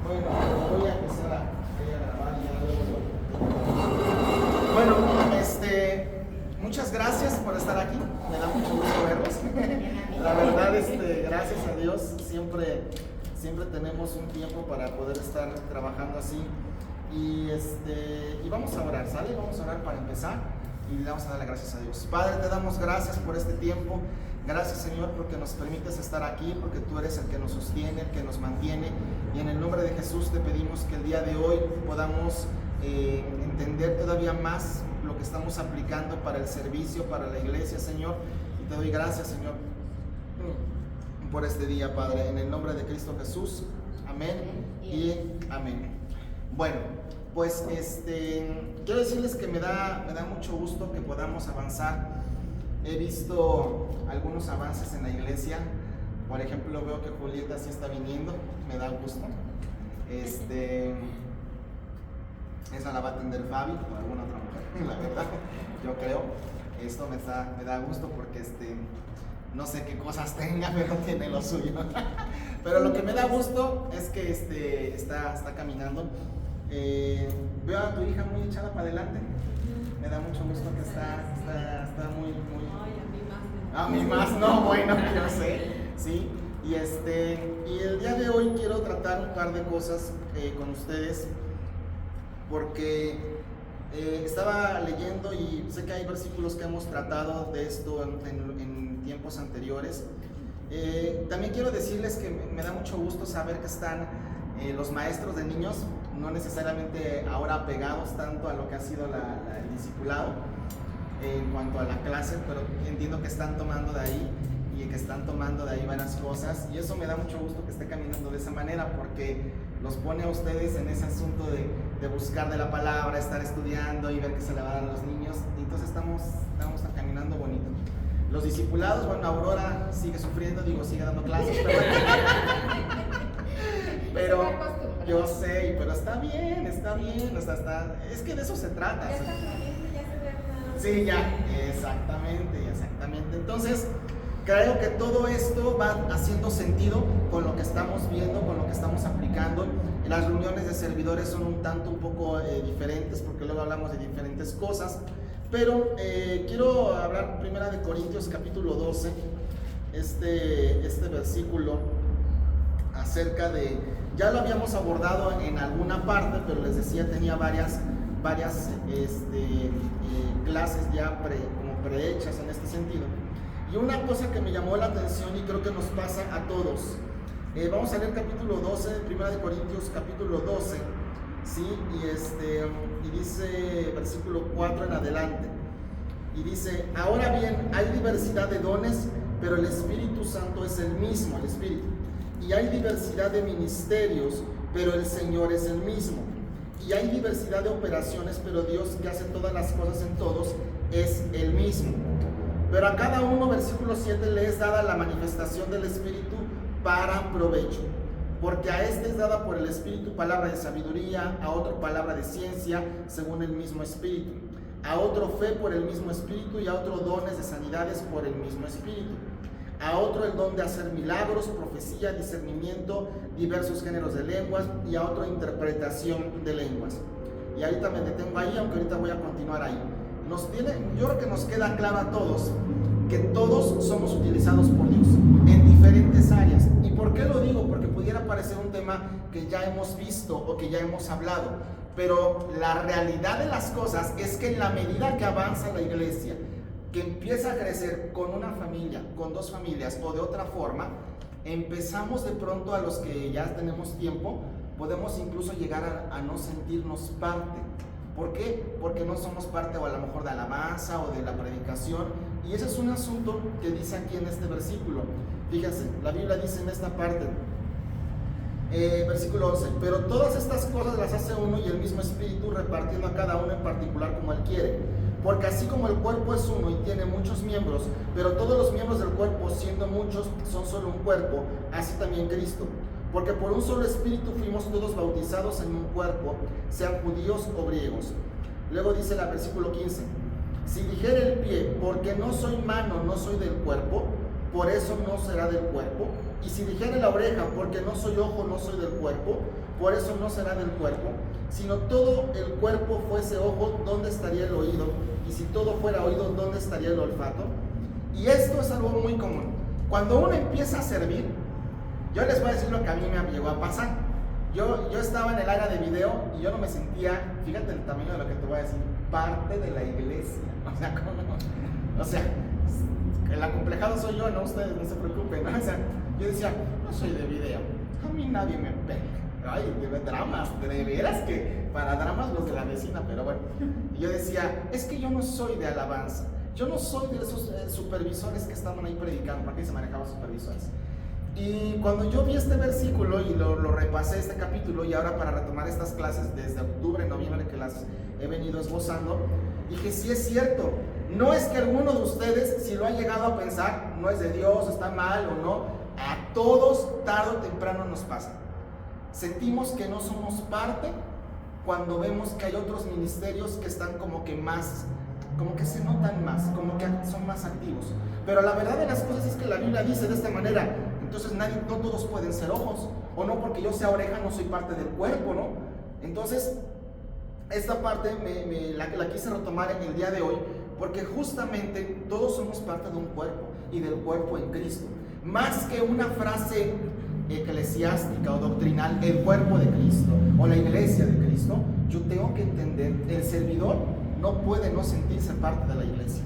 Bueno, voy a empezar a grabar ya luego. Bueno, muchas gracias por estar aquí. Me da mucho gusto verlos. La verdad, gracias a Dios, siempre tenemos un tiempo para poder estar trabajando así. Y vamos a orar, ¿sale? Vamos a orar para empezar y le vamos a dar las gracias a Dios. Padre, te damos gracias por este tiempo. Gracias, Señor, porque nos permites estar aquí, porque tú eres el que nos sostiene, el que nos mantiene. Y en el nombre de Jesús te pedimos que el día de hoy podamos entender todavía más lo que estamos aplicando para el servicio, para la iglesia, Señor. Y te doy gracias, Señor, por este día, Padre. En el nombre de Cristo Jesús. Amén y amén. Bueno, pues quiero decirles que me da mucho gusto que podamos avanzar. He visto algunos avances en la iglesia. Por ejemplo, veo que Julieta sí está viniendo, me da gusto. Esa la va a atender Fabi o alguna otra mujer, la verdad, yo creo. Esto me da gusto porque no sé qué cosas tenga, pero tiene lo suyo. Pero lo que me da gusto es que está caminando. Veo a tu hija muy echada para adelante. Me da mucho gusto que está muy. A mí más, no, bueno, yo sé, sí. Y el día de hoy quiero tratar un par de cosas con ustedes, porque estaba leyendo y sé que hay versículos que hemos tratado de esto en tiempos anteriores. También quiero decirles que me da mucho gusto saber que están los maestros de niños, no necesariamente ahora apegados tanto a lo que ha sido el discipulado en cuanto a la clase, pero entiendo que están tomando de ahí y que están tomando de ahí varias cosas, y eso me da mucho gusto que esté caminando de esa manera, porque los pone a ustedes en ese asunto de buscar de la palabra, estar estudiando y ver qué se le va a dar a los niños, y entonces estamos caminando bonito. Los discipulados, bueno, Aurora sigue sufriendo, sigue dando clases, pero yo sé, pero está bien, o sea, es que de eso se trata. Sí, ya, exactamente. Entonces, creo que todo esto va haciendo sentido con lo que estamos viendo, con lo que estamos aplicando. Las reuniones de servidores son un poco diferentes, porque luego hablamos de diferentes cosas. Pero quiero hablar primero de Corintios capítulo 12, este versículo acerca de, ya lo habíamos abordado en alguna parte, pero les decía, tenía varias clases ya prehechas en este sentido. Y una cosa que me llamó la atención y creo que nos pasa a todos, vamos a leer capítulo 12, primera de Corintios capítulo 12, ¿sí? Y dice versículo 4 en adelante, y dice: ahora bien, hay diversidad de dones, pero el Espíritu Santo es el mismo, el Espíritu. Y hay diversidad de ministerios, pero el Señor es el mismo. Y hay diversidad de operaciones, pero Dios, que hace todas las cosas en todos, es el mismo. Pero a cada uno, versículo 7, le es dada la manifestación del Espíritu para provecho. Porque a este es dada por el Espíritu palabra de sabiduría, a otro palabra de ciencia, según el mismo Espíritu, a otro fe por el mismo Espíritu, y a otro dones de sanidades por el mismo Espíritu, a otro el don de hacer milagros, profecía, discernimiento, diversos géneros de lenguas, y a otro interpretación de lenguas. Y ahorita me detengo ahí, aunque ahorita voy a continuar ahí. Yo creo que nos queda claro a todos que todos somos utilizados por Dios en diferentes áreas. ¿Y por qué lo digo? Porque pudiera parecer un tema que ya hemos visto o que ya hemos hablado, pero la realidad de las cosas es que en la medida que avanza la iglesia, que empieza a crecer con una familia, con dos familias o de otra forma, empezamos de pronto, a los que ya tenemos tiempo, podemos incluso llegar a no sentirnos parte. ¿Por qué? Porque no somos parte, o a lo mejor de alabanza o de la predicación, y ese es un asunto que dice aquí en este versículo. Fíjense, la Biblia dice en esta parte, versículo 11: pero todas estas cosas las hace uno y el mismo Espíritu, repartiendo a cada uno en particular como Él quiere. Porque así como el cuerpo es uno y tiene muchos miembros, pero todos los miembros del cuerpo, siendo muchos, son solo un cuerpo, así también Cristo. Porque por un solo Espíritu fuimos todos bautizados en un cuerpo, sean judíos o griegos. Luego dice el versículo 15: si dijere el pie, porque no soy mano, no soy del cuerpo, por eso no será del cuerpo. Y si dijere la oreja, porque no soy ojo, no soy del cuerpo, por eso no será del cuerpo. Sino todo el cuerpo fuese ojo, ¿dónde estaría el oído? Y si todo fuera oído, ¿dónde estaría el olfato? Y esto es algo muy común. Cuando uno empieza a servir, yo les voy a decir lo que a mí me llegó a pasar. Yo estaba en el área de video y yo no me sentía, fíjate el tamaño de lo que te voy a decir, parte de la iglesia. O sea, ¿cómo? O sea, el acomplejado soy yo, no ustedes, no se preocupen, ¿no? O sea, yo decía, no soy de video, a mí nadie me pega. Ay, de dramas, de veras que para dramas los de la vecina, pero bueno. Y yo decía, es que yo no soy de alabanza, yo no soy de esos supervisores que estaban ahí predicando, ¿para qué se manejaban supervisores? Y cuando yo vi este versículo y lo repasé, este capítulo, y ahora para retomar estas clases desde octubre, noviembre, que las he venido esbozando, dije, sí es cierto, no es que alguno de ustedes, si lo ha llegado a pensar, no es de Dios, está mal o no, a todos tarde o temprano nos pasa. Sentimos que no somos parte cuando vemos que hay otros ministerios que están como que más, como que se notan más, como que son más activos. Pero la verdad de las cosas es que la Biblia dice de esta manera, entonces no todos pueden ser ojos, o no porque yo sea oreja no soy parte del cuerpo, ¿no? Entonces, esta parte la quise retomar en el día de hoy, porque justamente todos somos parte de un cuerpo, y del cuerpo en Cristo. Más que una frase eclesiástica o doctrinal, el cuerpo de Cristo o la iglesia de Cristo, yo tengo que entender, el servidor no puede no sentirse parte de la iglesia.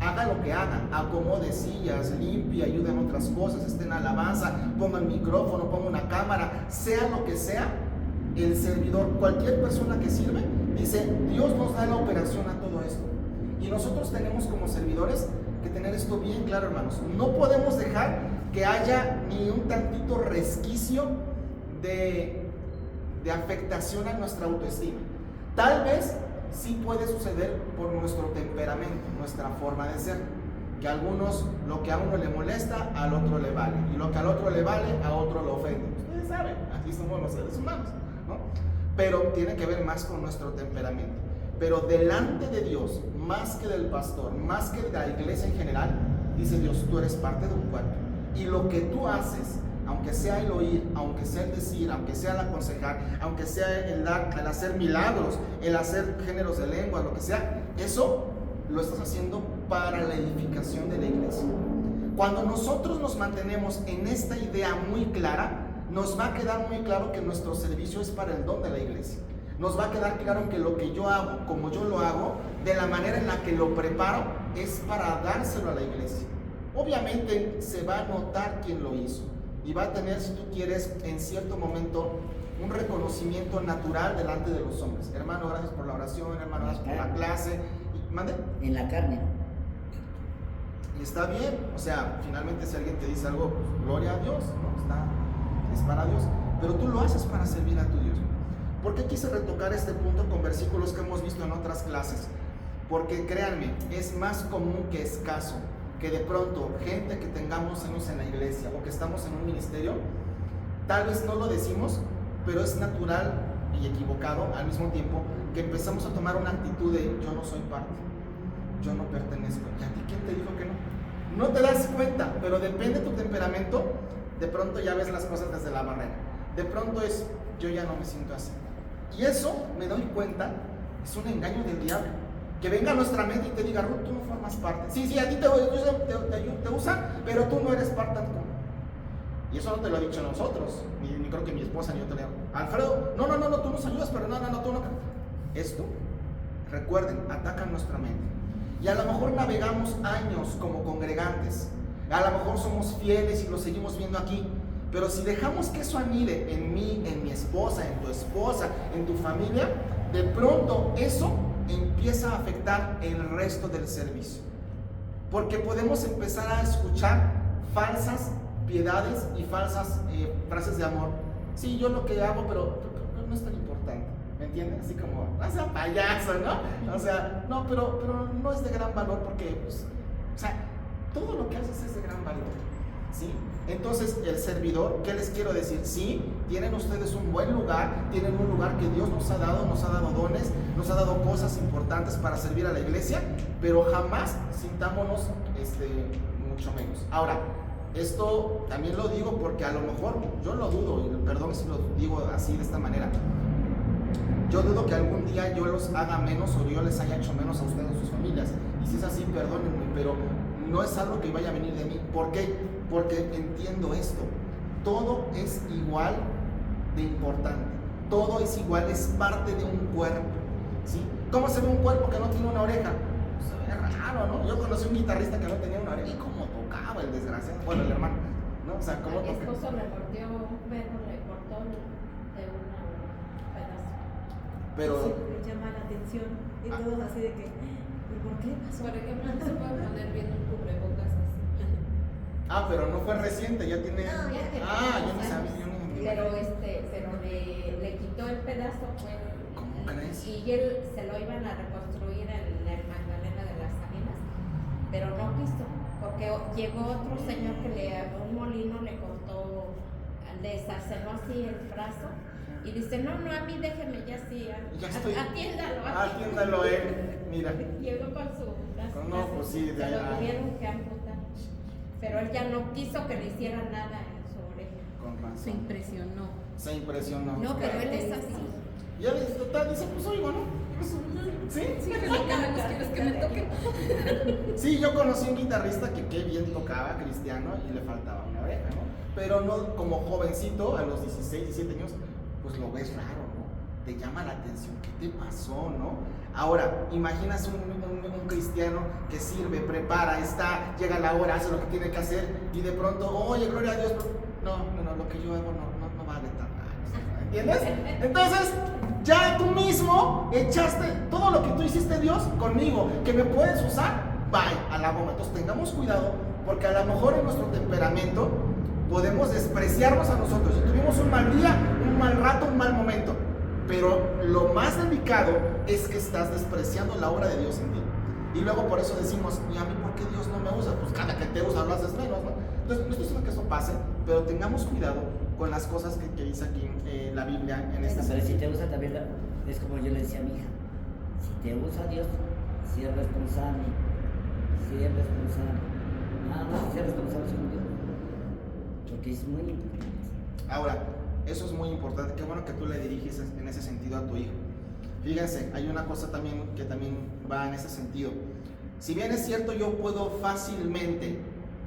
Haga lo que haga, acomode sillas, limpie, ayude en otras cosas, esté en alabanza, ponga el micrófono, ponga una cámara, sea lo que sea, el servidor, cualquier persona que sirve, dice, Dios nos da la operación a todo esto. Y nosotros tenemos como servidores que tener esto bien claro, hermanos. No podemos dejar que haya ni un tantito resquicio de afectación a nuestra autoestima. Tal vez sí puede suceder por nuestro temperamento, nuestra forma de ser, que a algunos, lo que a uno le molesta, al otro le vale, y lo que al otro le vale, a otro lo ofende. Ustedes saben, así somos los seres humanos, ¿no? Pero tiene que ver más con nuestro temperamento. Pero delante de Dios, más que del pastor, más que de la iglesia en general, dice Dios, tú eres parte de un cuerpo. Y lo que tú haces, aunque sea el oír, aunque sea el decir, aunque sea el aconsejar, aunque sea el hacer milagros, el hacer géneros de lengua, lo que sea, eso lo estás haciendo para la edificación de la iglesia. Cuando nosotros nos mantenemos en esta idea muy clara, nos va a quedar muy claro que nuestro servicio es para el don de la iglesia. Nos va a quedar claro que lo que yo hago, como yo lo hago, de la manera en la que lo preparo, es para dárselo a la iglesia. Obviamente se va a notar quién lo hizo y va a tener, si tú quieres, en cierto momento un reconocimiento natural delante de los hombres. Hermano, gracias por la oración, hermano, gracias por la clase. ¿Mande? En la carne. Y está bien, o sea, finalmente si alguien te dice algo, pues, gloria a Dios, ¿no? Es para Dios, pero tú lo haces para servir a tu Dios. ¿Por qué quise retocar este punto con versículos que hemos visto en otras clases? Porque créanme, es más común que escaso que de pronto gente que tengamos años en la iglesia o que estamos en un ministerio, tal vez no lo decimos, pero es natural y equivocado al mismo tiempo que empezamos a tomar una actitud de yo no soy parte, yo no pertenezco. ¿Y a ti quién te dijo que no? No te das cuenta, pero depende de tu temperamento, de pronto ya ves las cosas desde la barrera. De pronto es yo ya no me siento así. Y eso, me doy cuenta, es un engaño del diablo. Que venga a nuestra mente y te diga, Ruth, tú no formas parte. Sí, a ti te usan, pero tú no eres parte. Y eso no te lo ha dicho a nosotros, ni creo que mi esposa ni yo te lo digo. Alfredo, no, tú nos ayudas, pero no, tú no. Esto, recuerden, ataca nuestra mente. Y a lo mejor navegamos años como congregantes. A lo mejor somos fieles y lo seguimos viendo aquí. Pero si dejamos que eso anide en mí, en mi esposa, en tu esposa, en tu familia, de pronto eso empieza a afectar el resto del servicio. Porque podemos empezar a escuchar falsas piedades y falsas frases de amor. Sí, yo lo que hago, pero no es tan importante. ¿Me entienden? Así como, no sea payaso, ¿no? O sea, no, pero no es de gran valor porque, pues, o sea, todo lo que haces es de gran valor. ¿Sí? Entonces, el servidor, ¿qué les quiero decir? Sí, tienen ustedes un buen lugar, tienen un lugar que Dios nos ha dado dones, nos ha dado cosas importantes para servir a la iglesia, pero jamás sintámonos mucho menos. Ahora, Esto también lo digo porque a lo mejor yo lo dudo, y perdón si lo digo así de esta manera. Yo dudo que algún día yo los haga menos o yo les haya hecho menos a ustedes, a sus familias. Y si es así, perdónenme, pero no es algo que vaya a venir de mí. ¿Por qué? Porque entiendo esto. Todo es igual de importante. Todo es igual, es parte de un cuerpo, ¿sí? ¿Cómo se ve un cuerpo que no tiene una oreja? Se ve raro, ¿no? Yo conocí un guitarrista que no tenía una oreja y cómo tocaba el desgraciado, bueno, el hermano, ¿no? O sea, cómo tocaba. Mi esposo le cortó un perro, le cortó de un pedazo. Pero sí, le llama la atención y todos así de que, ¿pero por qué pasó? Por ejemplo, no se puede poner bien un cubrebocas así. pero no fue reciente, ya tiene. No, ya tiene yo no años. sabía, yo no. Pero le quitó el pedazo, pues. ¿Cómo crees? Y él se lo iban a reconstruir en el Magdalena de las Salinas, pero no quiso, porque llegó otro señor que un molino le cortó, le sarcenó así el brazo. Y dice, no, a mí déjeme ya así, atiéndalo él, mira. Llegó con su brazo. No, pues sí, de se allá. lo tuvieron que amputar. Pero él ya no quiso que le hicieran nada en su oreja. Con razón. Se impresionó. Se impresionó. No, pero él es así. Y él total dice, pues oigo, ¿no? ¿Sí? Sí, que lo que menos quieres que me toque. Sí, yo conocí un guitarrista que qué bien tocaba, cristiano, y le faltaba una oreja, ¿no? Pero no, como jovencito, a los 16, 17 años, pues lo ves raro, ¿no? Te llama la atención, ¿qué te pasó, no? Ahora, imaginas un cristiano que sirve, prepara, llega la hora, hace lo que tiene que hacer, y de pronto, oye, gloria a Dios, no, lo que yo hago no vale tan mal, ¿entiendes? Entonces, ya tú mismo echaste todo lo que tú hiciste, Dios, conmigo, que me puedes usar, bye, a la goma. Entonces tengamos cuidado, porque a lo mejor en nuestro temperamento podemos despreciarnos a nosotros. Si tuvimos un mal día, un mal rato, un mal momento, pero lo más delicado es que estás despreciando la obra de Dios en ti. Y luego por eso decimos, ¿y a mí por qué Dios no me usa? Pues cada que te usa lo haces menos, ¿no? Entonces no estoy diciendo que eso pase, pero tengamos cuidado con las cosas que dice aquí la Biblia en esta Pero si te usa también, es como yo le decía a mi hija, si te usa Dios, si es responsable, nada más si es responsable con Dios, porque es muy importante. Ahora, eso es muy importante, qué bueno que tú le diriges en ese sentido a tu hijo. Fíjense, hay una cosa también que también va en ese sentido. Si bien es cierto, yo puedo fácilmente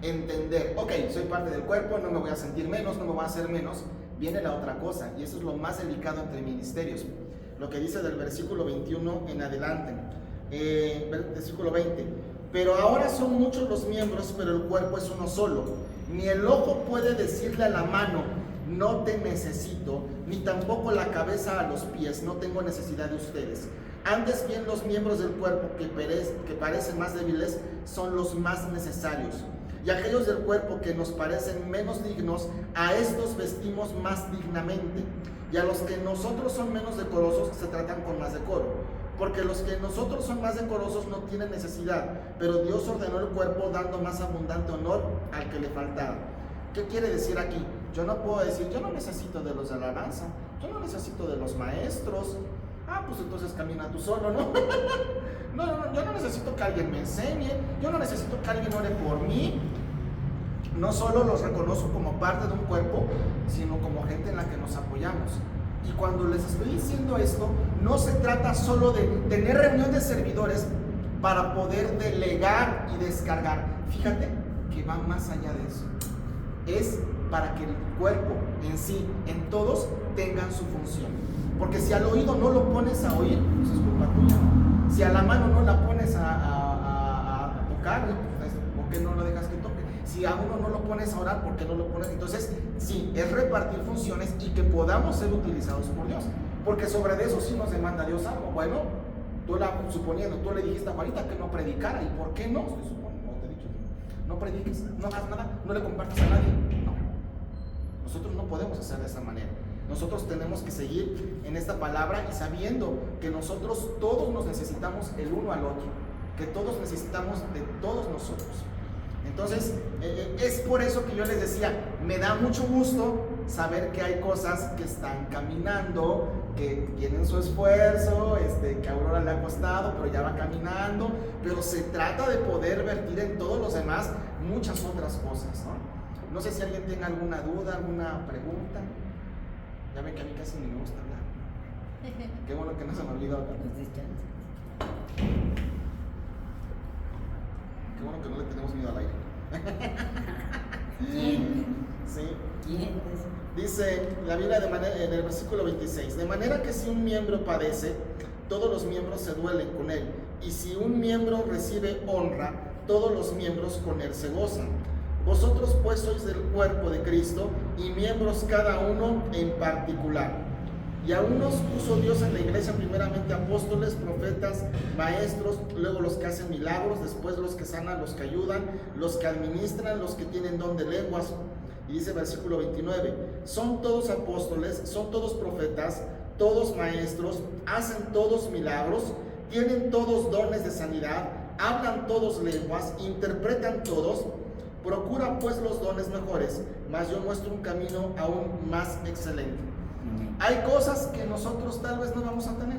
entender, ok, soy parte del cuerpo, no me voy a sentir menos, no me voy a hacer menos, viene la otra cosa, y eso es lo más delicado entre ministerios. Lo que dice del versículo 21 en adelante, versículo 20, pero ahora son muchos los miembros, pero el cuerpo es uno solo. Ni el ojo puede decirle a la mano, no te necesito, ni tampoco la cabeza a los pies, no tengo necesidad de ustedes. Antes bien, los miembros del cuerpo que parecen más débiles son los más necesarios. Y aquellos del cuerpo que nos parecen menos dignos, a estos vestimos más dignamente. Y a los que nosotros son menos decorosos, se tratan con más decoro. Porque los que nosotros son más decorosos no tienen necesidad, pero Dios ordenó el cuerpo dando más abundante honor al que le faltaba. ¿Qué quiere decir aquí? Yo no puedo decir, yo no necesito de los de alabanza, yo no necesito de los maestros. Pues entonces camina tú solo, ¿no? No, yo no necesito que alguien me enseñe, yo no necesito que alguien ore por mí. No solo los reconozco como parte de un cuerpo, sino como gente en la que nos apoyamos. Y cuando les estoy diciendo esto, no se trata solo de tener reunión de servidores para poder delegar y descargar. Fíjate que va más allá de eso. Es para que el cuerpo en sí, en todos, tengan su función. Porque si al oído no lo pones a oír, pues es culpa tuya. Si a la mano no la pones a tocar, pues, ¿por qué no lo dejas que toque? Si a uno no lo pones a orar, ¿por qué no lo pones? Entonces, sí, es repartir funciones y que podamos ser utilizados por Dios. Porque sobre eso sí nos demanda Dios algo. Bueno, suponiendo, tú le dijiste a Juanita que no predicara, ¿y por qué no? No te he dicho. No prediques, no hagas nada, no le compartas a nadie. No. Nosotros no podemos hacer de esa manera. Nosotros tenemos que seguir en esta palabra y sabiendo que nosotros todos nos necesitamos el uno al otro, que todos necesitamos de todos nosotros. Entonces, es por eso que yo les decía, me da mucho gusto saber que hay cosas que están caminando, que tienen su esfuerzo, que a Aurora le ha costado, pero ya va caminando, pero se trata de poder vertir en todos los demás muchas otras cosas, ¿no? No sé si alguien tenga alguna duda, alguna pregunta. Ya ven que a mí casi ni me gusta hablar. Qué bueno que no se me olvidó hablar. Pues des chance. Qué bueno que no le tenemos miedo al aire. ¿Quién? Sí. ¿Quién? Dice la Biblia en el versículo 26, de manera que si un miembro padece, todos los miembros se duelen con él, y si un miembro recibe honra, todos los miembros con él se gozan. Vosotros pues sois del cuerpo de Cristo y miembros cada uno en particular. Y a unos puso Dios en la iglesia primeramente apóstoles, profetas, maestros, luego los que hacen milagros, después los que sanan, los que ayudan, los que administran, los que tienen don de lenguas. Y dice versículo 29, son todos apóstoles, son todos profetas, todos maestros, hacen todos milagros, tienen todos dones de sanidad, hablan todos lenguas, interpretan todos. Procura pues los dones mejores, mas yo muestro un camino aún más excelente. Hay cosas que nosotros tal vez no vamos a tener.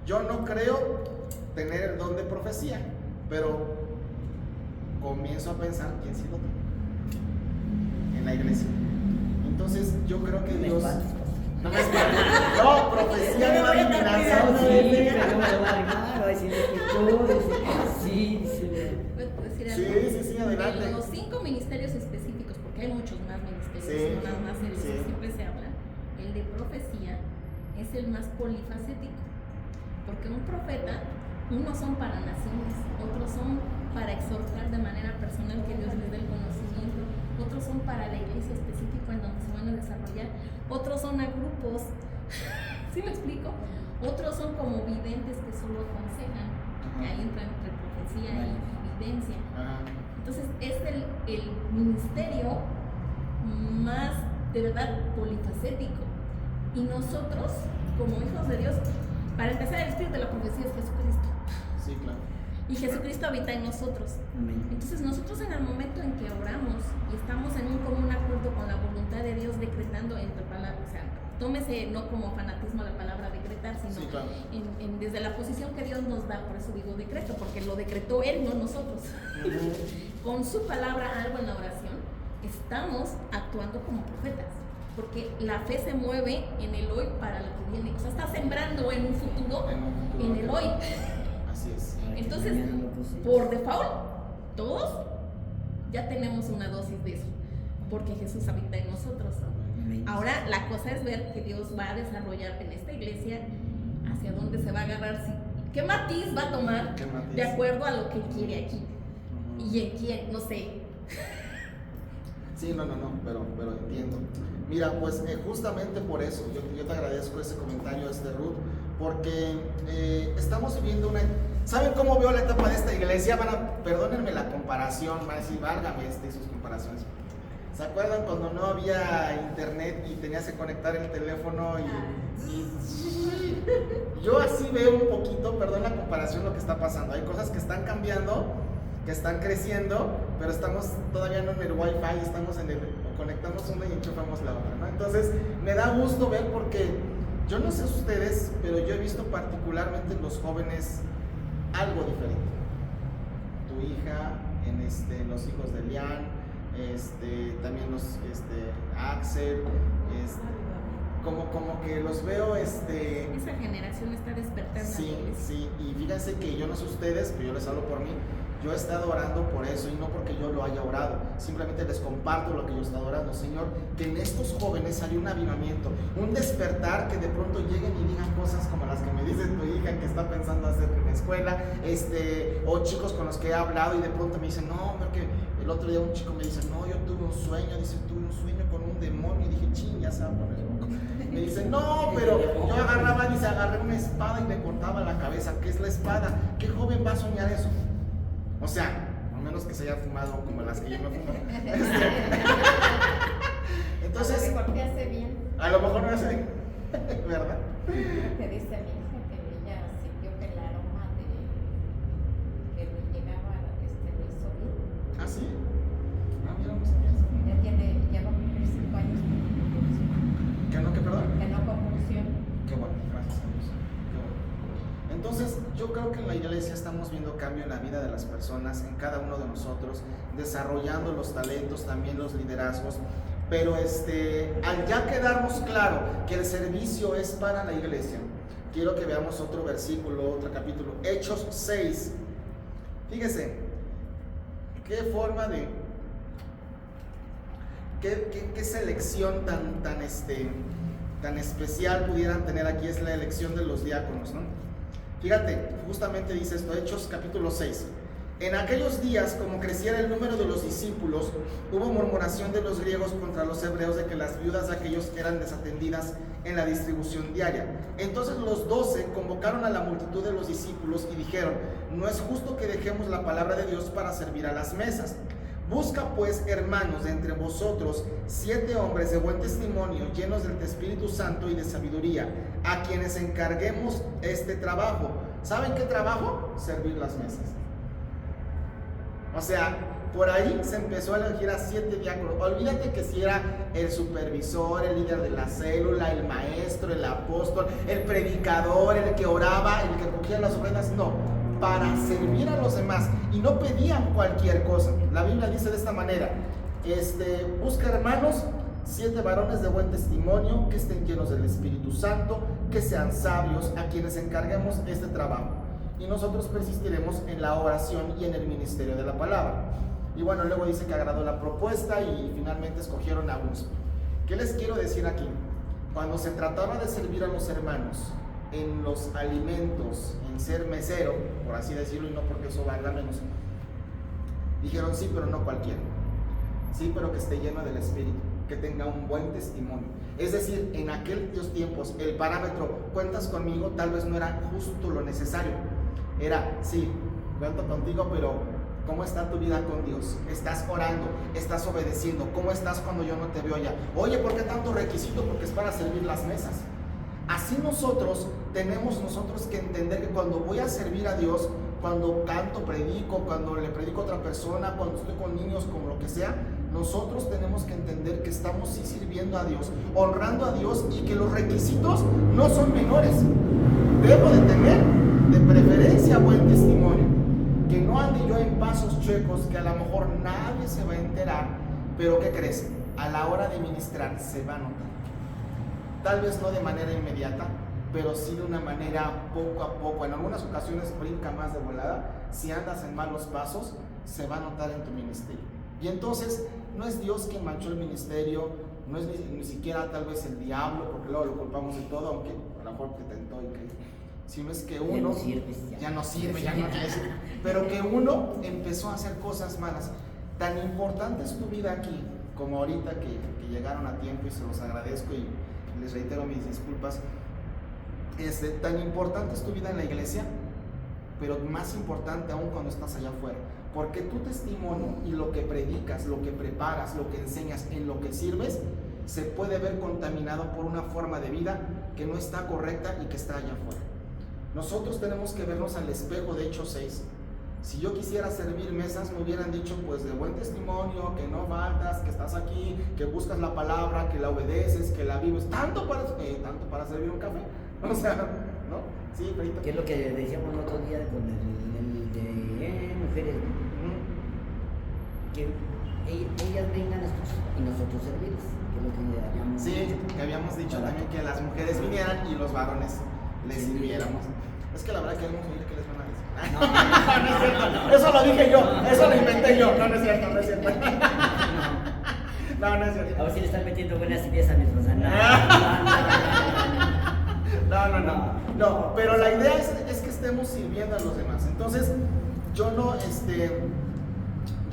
Yo no creo tener el don de profecía, pero comienzo a pensar quién sí lo tiene en la iglesia. Entonces yo creo que Dios... No me espantes. No, profecía no adivinanza. Sí, adelante. De los 5 ministerios específicos, porque hay muchos más ministerios, no nada más el que siempre se habla, el de profecía es el más polifacético, porque un profeta, unos son para naciones, otros son para exhortar de manera personal que Dios les dé el conocimiento, otros son para la iglesia específica en donde se van a desarrollar, otros son a grupos, ¿sí me explico? Otros son como videntes que solo aconsejan, ahí entra entre profecía y evidencia. Entonces es el ministerio más de verdad polifacético, y nosotros como hijos de Dios, para empezar, el espíritu de la profecía es Jesucristo. Sí, claro. Y Jesucristo habita en nosotros. Entonces nosotros en el momento en que oramos y estamos en un común acuerdo con la voluntad de Dios, decretando entre palabras, o sea, tómese no como fanatismo la palabra decretar, sino sí, claro, desde la posición que Dios nos da, por eso digo decreto, porque lo decretó Él, no nosotros. Con su palabra, algo en la oración, estamos actuando como profetas, porque la fe se mueve en el hoy para lo que viene, o sea, está sembrando en un futuro, en el hoy. Así es. Entonces, por default, todos ya tenemos una dosis de eso, porque Jesús habita en nosotros. Ahora la cosa es ver que Dios va a desarrollar en esta iglesia hacia dónde se va a agarrar, qué matiz va a tomar de acuerdo a lo que Él quiere aquí. Y en quién, no sé. Sí, no, pero entiendo. Mira, pues justamente por eso, yo te agradezco ese comentario, Ruth, porque estamos viviendo una... ¿Saben cómo veo la etapa de esta iglesia? Perdónenme la comparación, van a decir, válgame y sus comparaciones. ¿Se acuerdan cuando no había internet y tenías que conectar el teléfono y yo así veo un poquito, perdón la comparación, lo que está pasando? Hay cosas que están cambiando, que están creciendo, pero estamos todavía no en el wifi, estamos conectamos una y enchufamos la otra, ¿no? Entonces me da gusto ver, porque yo no sé ustedes, pero yo he visto particularmente en los jóvenes algo diferente. Tu hija, en los hijos de Lian, también los Axel, como que los veo Esa generación está despertando. Sí, y fíjense que yo no sé ustedes, pero yo les hablo por mí. Yo he estado orando por eso, y no porque yo lo haya orado, simplemente les comparto lo que yo he estado orando. Señor, que en estos jóvenes haya un avivamiento, un despertar, que de pronto lleguen y digan cosas como las que me dice tu hija que está pensando hacer en la escuela, o chicos con los que he hablado y de pronto me dicen, no, porque el otro día un chico me dice, no, yo tuve un sueño, tuve un sueño con un demonio, y dije, ching, ya se va a poner loco. Me dice, no, pero yo agarré una espada y le cortaba la cabeza. ¿Qué es la espada? ¿Qué joven va a soñar eso? O sea, a menos que se haya fumado como las que yo me fumo. Entonces, a lo mejor te hace bien. A lo mejor no hace bien, ¿verdad? Que dice mi hija que ella sintió que el aroma que le llegaba le hizo bien. ¿Ah, sí? Ah, mira, no sabía eso. Ya va a cumplir 5 años con compulsión. ¿Que no, que perdón? Que no compulsión. Qué bueno, gracias a Dios. Qué bueno. Entonces, yo yo creo que en la iglesia estamos viendo cambio en la vida de las personas, en cada uno de nosotros, desarrollando los talentos, también los liderazgos, pero al ya quedarnos claro que el servicio es para la iglesia, quiero que veamos otro versículo, otro capítulo, Hechos 6. Fíjese, qué forma de, qué selección tan especial pudieran tener aquí, es la elección de los diáconos, ¿no? Fíjate, justamente dice esto, Hechos capítulo 6. En aquellos días, como creciera el número de los discípulos, hubo murmuración de los griegos contra los hebreos de que las viudas de aquellos eran desatendidas en la distribución diaria. Entonces los 12 convocaron a la multitud de los discípulos y dijeron: no es justo que dejemos la palabra de Dios para servir a las mesas. Busca pues, hermanos, de entre vosotros 7 hombres de buen testimonio, llenos del Espíritu Santo y de sabiduría, a quienes encarguemos este trabajo. ¿Saben qué trabajo? Servir las mesas. O sea, por ahí se empezó a elegir a 7 diáconos. Olvídate que si era el supervisor, el líder de la célula, el maestro, el apóstol, el predicador, el que oraba, el que cogía las ofrendas. No, para servir a los demás. Y no pedían cualquier cosa. La Biblia dice de esta manera: busca, hermanos, 7 varones de buen testimonio, que estén llenos del Espíritu Santo, que sean sabios, a quienes encarguemos este trabajo. Y nosotros persistiremos en la oración y en el ministerio de la palabra. Y bueno, luego dice que agradó la propuesta y finalmente escogieron a unos. ¿Qué les quiero decir aquí? Cuando se trataba de servir a los hermanos en los alimentos, en ser mesero, por así decirlo, y no porque eso valga menos, dijeron: sí, pero no cualquiera. Sí, pero que esté lleno del Espíritu, que tenga un buen testimonio. Es decir, en aquellos tiempos el parámetro "cuentas conmigo" tal vez no era justo lo necesario. Era: sí, cuento contigo, pero ¿cómo está tu vida con Dios? ¿Estás orando? ¿Estás obedeciendo? ¿Cómo estás cuando yo no te veo ya? Oye, ¿por qué tanto requisito? Porque es para servir las mesas. Así nosotros tenemos que entender que cuando voy a servir a Dios, cuando canto, predico, cuando le predico a otra persona, cuando estoy con niños, con lo que sea, nosotros tenemos que entender que estamos sí sirviendo a Dios, honrando a Dios, y que los requisitos no son menores. Debo de tener de preferencia buen testimonio, que no ande yo en pasos chuecos, que a lo mejor nadie se va a enterar, pero ¿qué crees? A la hora de ministrar se va a notar. Tal vez no de manera inmediata, pero sí de una manera poco a poco. En algunas ocasiones brinca más de volada. Si andas en malos pasos, se va a notar en tu ministerio. Y entonces no es Dios quien manchó el ministerio, no es ni siquiera tal vez el diablo, porque luego lo culpamos de todo, aunque a lo mejor te tentó y que, sino es que uno ya no sirve, pero que uno empezó a hacer cosas malas. Tan importante es tu vida aquí, como ahorita que llegaron a tiempo, y se los agradezco y les reitero mis disculpas. Tan importante es tu vida en la iglesia, pero más importante aún cuando estás allá afuera, porque tu testimonio y lo que predicas, lo que preparas, lo que enseñas, en lo que sirves, se puede ver contaminado por una forma de vida que no está correcta y que está allá afuera. Nosotros tenemos que vernos al espejo de Hechos 6. Si yo quisiera servir mesas, me hubieran dicho: pues de buen testimonio, que no faltas, que estás aquí, que buscas la palabra, que la obedeces, que la vives, tanto para servir un café. O sea, ¿no? Sí, Perito. ¿Qué es lo que decíamos el otro día con el de mujeres? Que ellas vengan y nosotros servirles. Que es lo que habíamos dicho. Que habíamos dicho también que las mujeres vinieran y los varones les sirviéramos. Es que la verdad queremos oír qué les van a decir. No es cierto. Eso lo dije yo, eso lo inventé yo. No es cierto. No es cierto. A ver si le están metiendo buenas ideas a mi esposa. No, pero la idea es que estemos sirviendo a los demás. Entonces, yo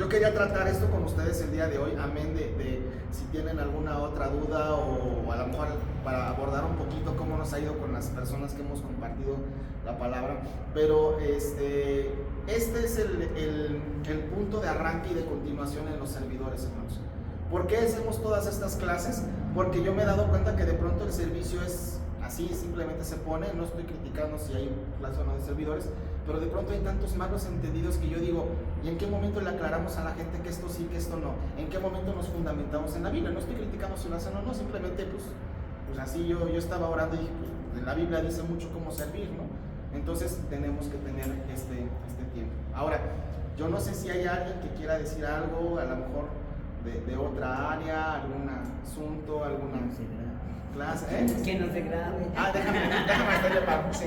quería tratar esto con ustedes el día de hoy, amén, de si tienen alguna otra duda, o a lo mejor para abordar un poquito cómo nos ha ido con las personas que hemos compartido la palabra. Pero este es el punto de arranque y de continuación en los servidores, hermanos. ¿Por qué hacemos todas estas clases? Porque yo me he dado cuenta que de pronto el servicio es así, simplemente se pone. No estoy criticando si hay clase o no de servidores, pero de pronto hay tantos malos entendidos que yo digo: ¿y en qué momento le aclaramos a la gente que esto sí, que esto no? ¿En qué momento nos fundamentamos en la Biblia? No estoy criticando si lo hacen o no, simplemente pues así yo estaba orando y dije: pues en la Biblia dice mucho cómo servir, ¿no? Entonces tenemos que tener este tiempo. Ahora, yo no sé si hay alguien que quiera decir algo, a lo mejor de otra área, algún asunto, alguna clase. Que no se grabe. Ah, déjame hacerle pago, sí.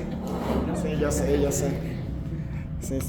Sí, yo sé. Sí.